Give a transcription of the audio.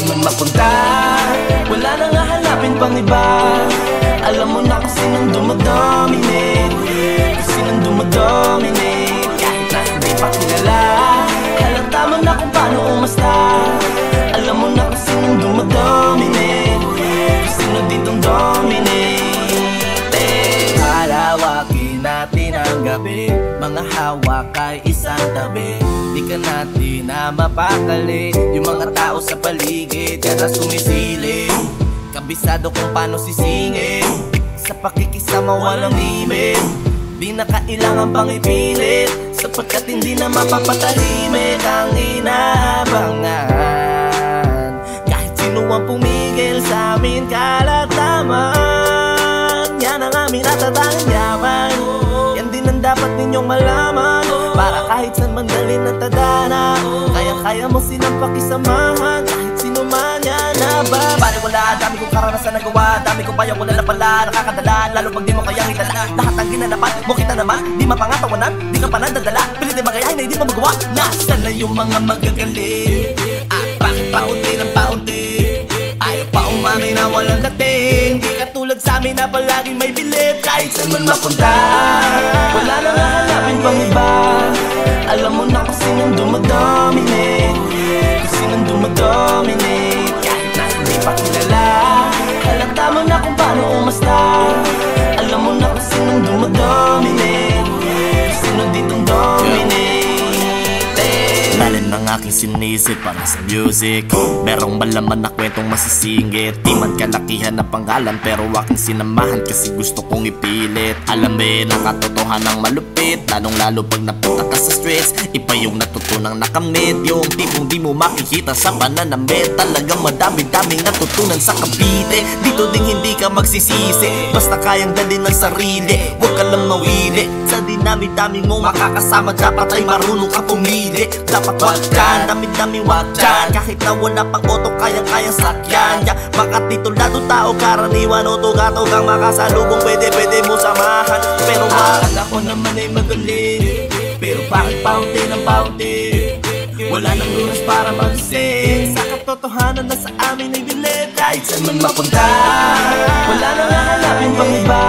saan man mapunta, wala nang hahanapin pang iba. Alam mo na kung sinong dumadominate, kung sinong dumadominate. Kahit na hindi pa kilala, halata mo na kung paano umasta. Alam mo na kung sinong dumadominate, kung sino ditong dominate. Halawakin natin ang gabi, mga hawak ay isang tabi. Di ka natin na mapakali, yung mga tao sa paligid yan na sumisili. Kabisado kung paano sisingin, sa pakikisama walang limit. Di na kailangan pang ipilit, sapagkat hindi na mapapatahimik ang inaabangan. Kahit sino ang pumigil sa amin kalataman, yan ang aming natatanging yaman. Yan din ang dapat ninyong malaman, para kahit saan man dalhin ang tadhana, kaya mo silang pakisamahan. Kahit sino man yan na ba, baliwala, dami kong karanasan na gawa, dami kong bayang wala na pala, nakakadala. Lalo pag di mo kayang itala, lahat ang ginanapan mo kita naman, di mapangatawanan, di ka pa nadadala. Pilit di magayahin na hindi mo magawa. Nasaan na yung mga magagaling, at bakit paunti ng paunti, ayaw pa umamin na walang dating. Di katulad sa amin na palaging may bilib. Kahit saan man mapunta, wala nang hahanapin pang iba. Alam mo na kung sinong dumadominate, kung sinong dumadominate. Kahit na hindi pa kilala, halata mo na kung paano umasta. Alam mo na kung sinong dumadominate, kung sino ditong dominate. Lalim ng aking sinisip para sa music, merong malaman na kwentong masisingit. Di man kalakihan na pangalan pero aking sinamahan kasi gusto kong ipilit. Alamin ang katotohanang malupit, lalong lalo pag napunta ka sa streets. Iba yung natutunang nakamit, yung tipong di mo makikita sa pananamit. Talagang madami-daming natutunan sa Cavite. Dito ding hindi ka magsisisi, basta kayang dalhin ng sarili. Huwag ka lang mawili sa dinami-dami mong makakasama. Dapat ay marunong ka pumili, dapat wag dyan, dami-dami wag dyan. Kahit na wala pang auto, kayang-kayang sakyan. Baka titulado tao, karaniwan o tuga-tugang makasalubong, pwede mo samahan. Pero akala ko naman ay magaling, pero bakit paunti ng paunti, wala nang lunas para magising. Sa katotohanan na sa amin ay bilib. Kahit saan man mapunta, wala nang hahanapin pang iba.